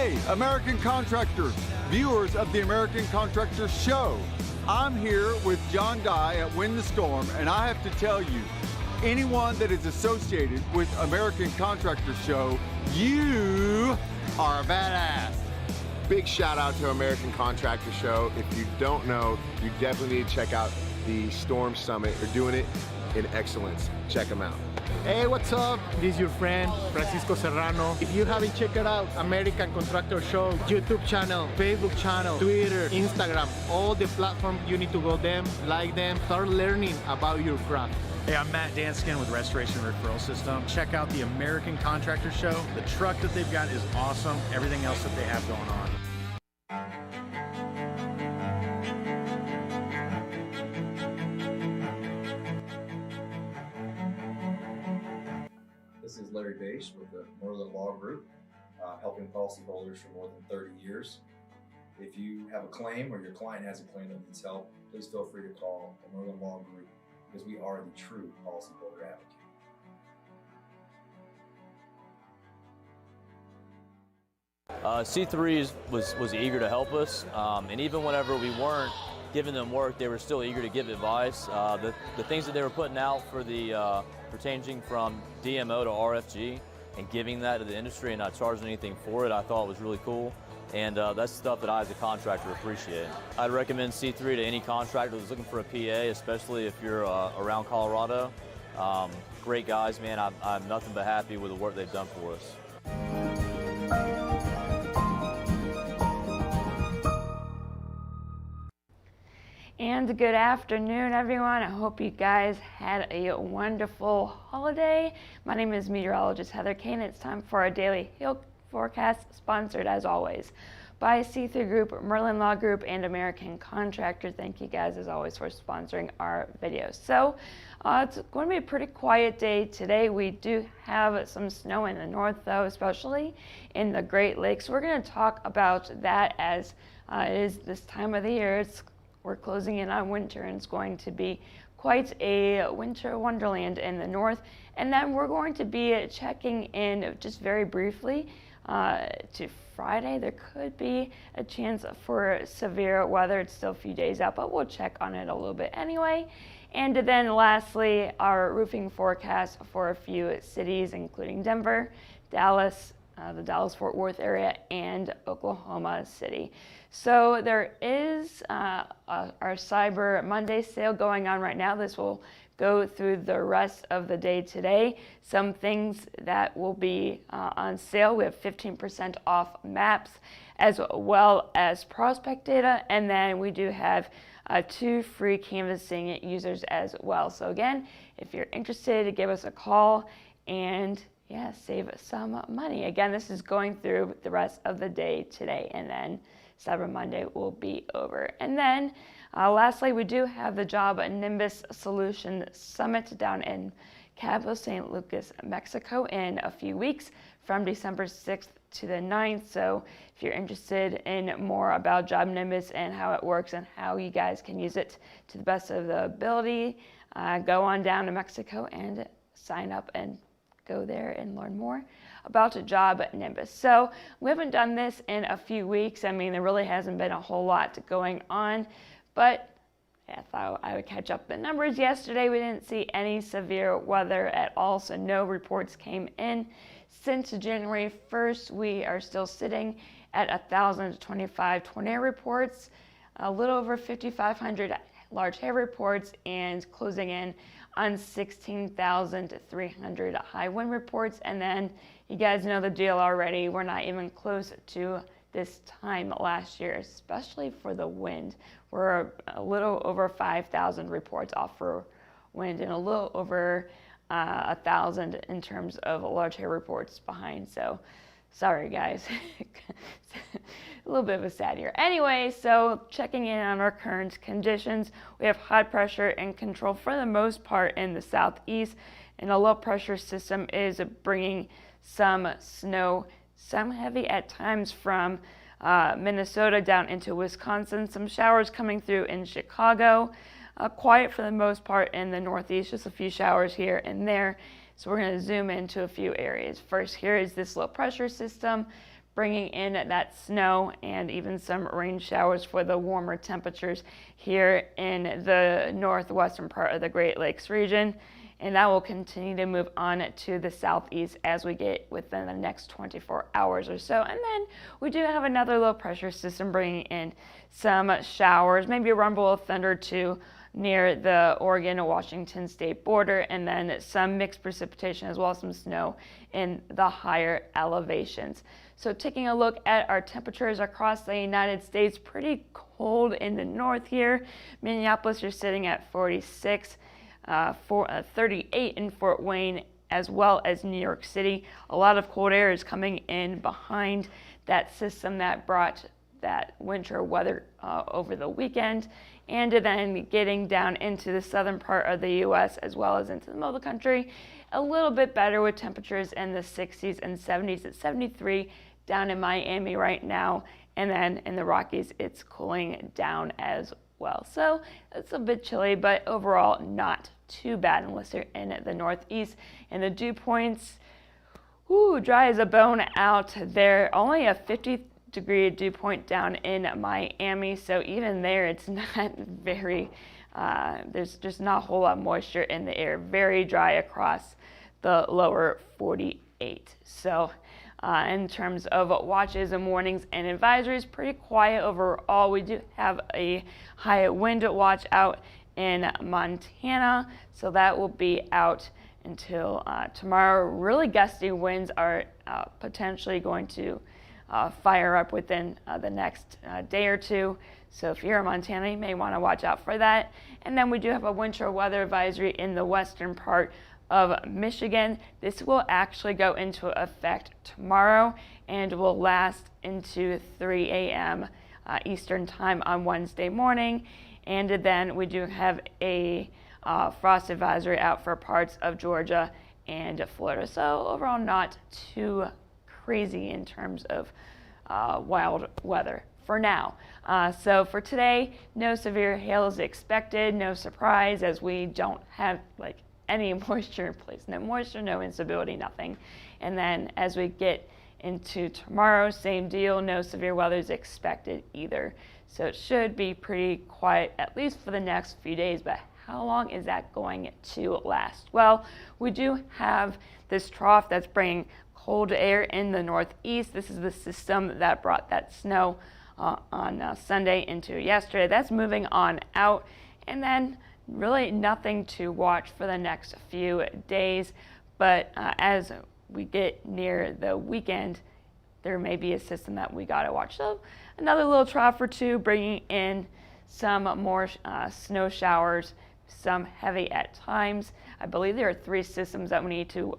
Hey, American contractors, viewers of the American Contractor Show. I'm here with John Dye at Win the Storm, and I have to tell you, anyone that is associated with American Contractor Show, you are a badass. Big shout out to American Contractor Show. If you don't know, you definitely need to check out the Storm Summit. They're doing it in excellence. Check them out. Hey, what's up? This is your friend, Francisco Serrano. If you haven't checked it out, American Contractor Show, YouTube channel, Facebook channel, Twitter, Instagram, all the platforms, you need to go them, like them, start learning about your craft. Hey, I'm Matt Danskin with Restoration Referral System. Check out the American Contractor Show. The truck that they've got is awesome. Everything else that they have going on. This is Larry Bache with the Merlin Law Group, helping policyholders for more than 30 years. If you have a claim or your client has a claim that needs help, please feel free to call the Merlin Law Group because we are the true policyholder advocate. C3 was eager to help us, and even whenever we weren't giving them work, they were still eager to give advice. The things that they were putting out for the changing from DMO to RFG and giving that to the industry and not charging anything for it, I thought was really cool. And that's stuff that I, as a contractor, appreciate. I'd recommend C3 to any contractor that's looking for a PA, especially if you're around Colorado. Great guys, man. I'm nothing but happy with the work they've done for us. And good afternoon, everyone. I hope you guys had a wonderful holiday. My name is meteorologist Heather Kane. It's time for our daily hail forecast, sponsored as always by C3 Group, Merlin Law Group, and American Contractor. Thank you guys as always for sponsoring our videos. So it's going to be a pretty quiet day today. We do have some snow in the north though, especially in the Great Lakes. We're going to talk about that as it is this time of the year. We're closing in on winter, and it's going to be quite a winter wonderland in the north. And then we're going to be checking in just very briefly to Friday. There could be a chance for severe weather. It's still a few days out, but we'll check on it a little bit anyway. And then lastly, our roofing forecast for a few cities, including Denver, Dallas, the Dallas-Fort Worth area, and Oklahoma City. So there is our Cyber Monday sale going on right now. This will go through the rest of the day today. Some things that will be on sale. We have 15% off maps as well as prospect data. And then we do have 2 free canvassing users as well. So again, if you're interested, give us a call and save some money. Again, this is going through the rest of the day today, and then Cyber Monday will be over. And then lastly, we do have the Job Nimbus Solution Summit down in Cabo San Lucas, Mexico in a few weeks from December 6th to the 9th. So if you're interested in more about Job Nimbus and how it works and how you guys can use it to the best of the ability, go on down to Mexico and sign up and go there and learn more about Job Nimbus. So we haven't done this in a few weeks. I mean, there really hasn't been a whole lot going on, but I thought I would catch up the numbers. Yesterday, we didn't see any severe weather at all, so no reports came in. Since January 1st, we are still sitting at 1,025 tornado reports, a little over 5,500 large hail reports, and closing in on 16,300 high wind reports. And then you guys know the deal already. We're not even close to this time last year, especially for the wind. We're a little over 5,000 reports off for wind and a little over 1,000 in terms of large hail reports behind. So sorry guys, a little bit of a sad year. Anyway, so checking in on our current conditions, we have high pressure in control for the most part in the southeast, and a low pressure system is bringing some snow, some heavy at times from Minnesota down into Wisconsin, some showers coming through in Chicago, quiet for the most part in the northeast, just a few showers here and there. So we're going to zoom into a few areas. First, here is this low pressure system bringing in that snow and even some rain showers for the warmer temperatures here in the northwestern part of the Great Lakes region. And that will continue to move on to the southeast as we get within the next 24 hours or so. And then we do have another low pressure system bringing in some showers, maybe a rumble of thunder too, near the Oregon and Washington state border, and then some mixed precipitation as well as some snow in the higher elevations. So taking a look at our temperatures across the United States, pretty cold in the north here. Minneapolis, you're sitting at 46, 38 in Fort Wayne, as well as New York City. A lot of cold air is coming in behind that system that brought that winter weather over the weekend, and then getting down into the southern part of the U.S. as well as into the middle of the country. A little bit better with temperatures in the 60s and 70s at 73 down in Miami right now, and then in the Rockies it's cooling down as well. So it's a bit chilly, but overall not too bad unless you're in the northeast. And the dew points, dry as a bone out there. Only a 50-degree dew point down in Miami, so even there it's not very, there's just not a whole lot of moisture in the air. Very dry across the lower 48. So in terms of watches and warnings and advisories, pretty quiet overall. We do have a high wind watch out in Montana, so that will be out until tomorrow. Really gusty winds are potentially going to fire up within the next day or two. So if you're in Montana, you may want to watch out for that. And then we do have a winter weather advisory in the western part of Michigan. This will actually go into effect tomorrow and will last into 3 a.m. Eastern time on Wednesday morning. And then we do have a frost advisory out for parts of Georgia and Florida. So overall not too crazy in terms of wild weather for now. So for today, no severe hail is expected. No surprise, as we don't have any moisture in place. No moisture, no instability, nothing. And then as we get into tomorrow, same deal. No severe weather is expected either. So it should be pretty quiet, at least for the next few days. But how long is that going to last? Well, we do have this trough that's bringing cold air in the northeast. This is the system that brought that snow on Sunday into yesterday. That's moving on out, and then really nothing to watch for the next few days. But as we get near the weekend, there may be a system that we got to watch. So another little trough or two, bringing in some more snow showers, some heavy at times. I believe there are 3 systems that we need to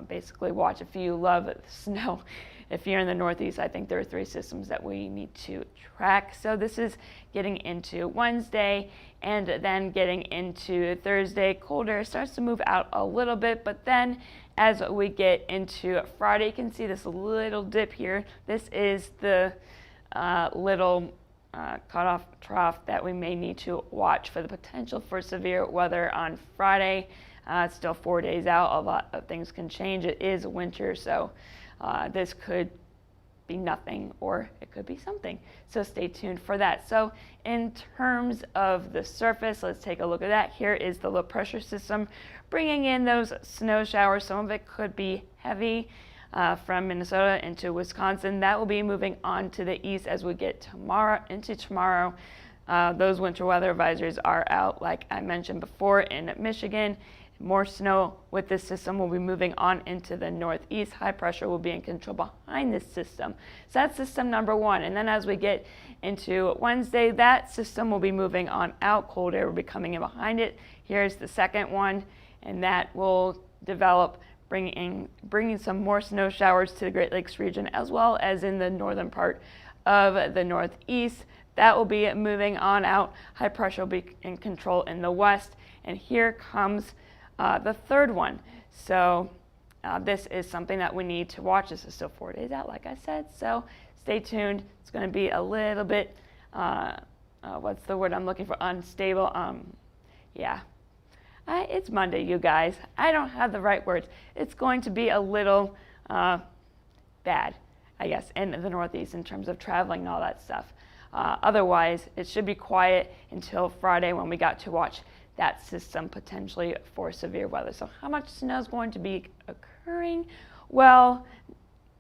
basically watch. If you love snow, if you're in the northeast, I think there are 3 systems that we need to track. So this is getting into Wednesday, and then getting into Thursday. Cold air starts to move out a little bit, but then as we get into Friday, you can see this little dip here. This is the little cutoff trough that we may need to watch for the potential for severe weather on Friday. It's still 4 days out. A lot of things can change. It is winter, so this could be nothing or it could be something. So stay tuned for that. So in terms of the surface, let's take a look at that. Here is the low pressure system bringing in those snow showers. Some of it could be heavy from Minnesota into Wisconsin. That will be moving on to the east as we get into tomorrow. Those winter weather advisories are out, like I mentioned before, in Michigan. More snow with this system will be moving on into the northeast. High pressure will be in control behind this system. So that's system number 1. And then as we get into Wednesday, that system will be moving on out. Cold air will be coming in behind it. Here's the second one, and that will develop, bringing some more snow showers to the Great Lakes region, as well as in the northern part of the northeast. That will be moving on out. High pressure will be in control in the west. And here comes the third one. So this is something that we need to watch. This is still 4 days out, like I said. So stay tuned. It's going to be a little bit, what's the word I'm looking for? Unstable. It's Monday, you guys. I don't have the right words. It's going to be a little bad. I guess, in the Northeast in terms of traveling and all that stuff. Otherwise, it should be quiet until Friday when we got to watch that system potentially for severe weather. So how much snow is going to be occurring? Well,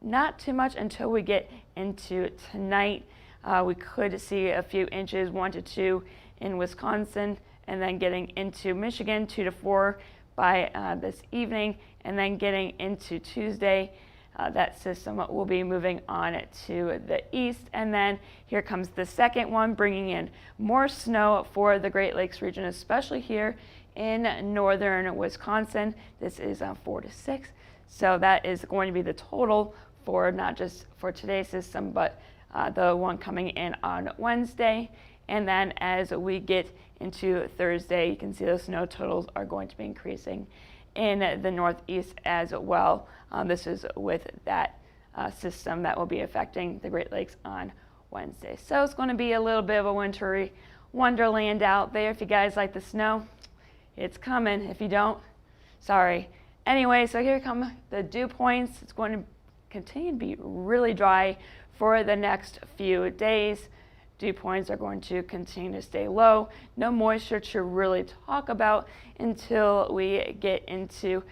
not too much until we get into tonight. We could see a few inches, 1 to 2 in Wisconsin, and then getting into Michigan, 2 to 4 by this evening, and then getting into Tuesday. That system will be moving on to the east, and then here comes the second one, bringing in more snow for the Great Lakes region, especially here in northern Wisconsin. This is 4 to 6, so that is going to be the total for not just for today's system, but the one coming in on Wednesday. And then as we get into Thursday, you can see those snow totals are going to be increasing in the Northeast as well. This is with that system that will be affecting the Great Lakes on Wednesday. So it's going to be a little bit of a wintry wonderland out there. If you guys like the snow, it's coming. If you don't, sorry. Anyway, so here come the dew points. It's going to continue to be really dry for the next few days. Dew points are going to continue to stay low. No moisture to really talk about until we get into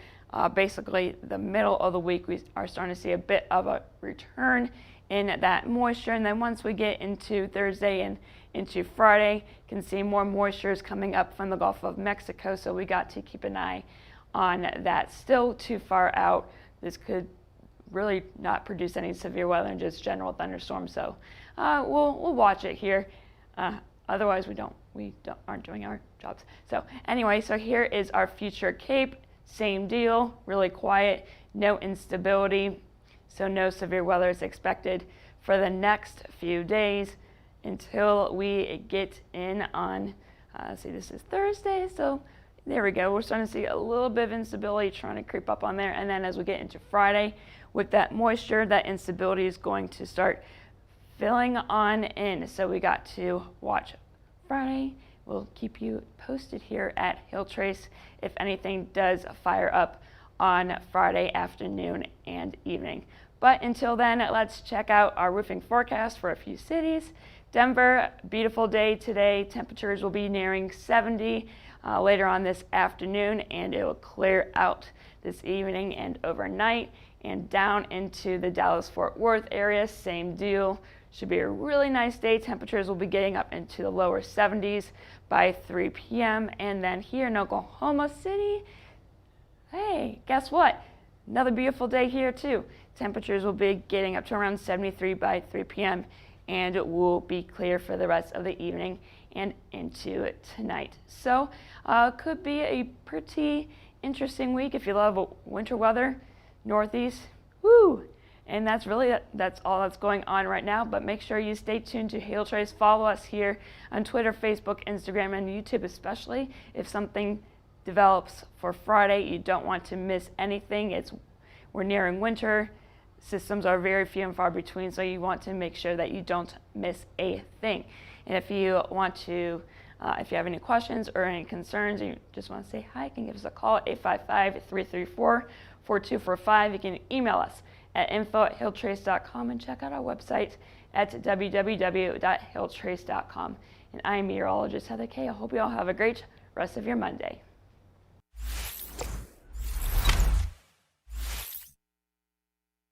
basically the middle of the week. We are starting to see a bit of a return in that moisture, and then once we get into Thursday and into Friday, you can see more moisture is coming up from the Gulf of Mexico, so we got to keep an eye on that. Still too far out. This could really not produce any severe weather and just general thunderstorms, so we'll watch it here. Otherwise we aren't doing our jobs. So anyway, so here is our future Cape. Same deal, really quiet, no instability, so no severe weather is expected for the next few days until we get in on, see, this is Thursday, so there we go. We're starting to see a little bit of instability trying to creep up on there, and then as we get into Friday, with that moisture, that instability is going to start filling on in. So we got to watch Friday. We'll keep you posted here at Hill Trace if anything does fire up on Friday afternoon and evening. But until then, let's check out our roofing forecast for a few cities. Denver, beautiful day today. Temperatures will be nearing 70 later on this afternoon, and it will clear out this evening and overnight. And down into the Dallas-Fort Worth area, same deal. Should be a really nice day. Temperatures will be getting up into the lower 70s by 3 p.m. And then here in Oklahoma City, hey, guess what? Another beautiful day here too. Temperatures will be getting up to around 73 by 3 p.m. and it will be clear for the rest of the evening and into tonight. So could be a pretty interesting week if you love winter weather. Northeast, woo! And that's all that's going on right now, but make sure you stay tuned to Hail Trace. Follow us here on Twitter, Facebook, Instagram, and YouTube, especially if something develops for Friday. You don't want to miss anything. We're nearing winter. Systems are very few and far between, so you want to make sure that you don't miss a thing. And if you want to, if you have any questions or any concerns, or you just want to say hi, you can give us a call at 855-334-4245. You can email us at info@hilltrace.com and check out our website at www.hilltrace.com. And I'm meteorologist Heather Kay. I hope you all have a great rest of your Monday.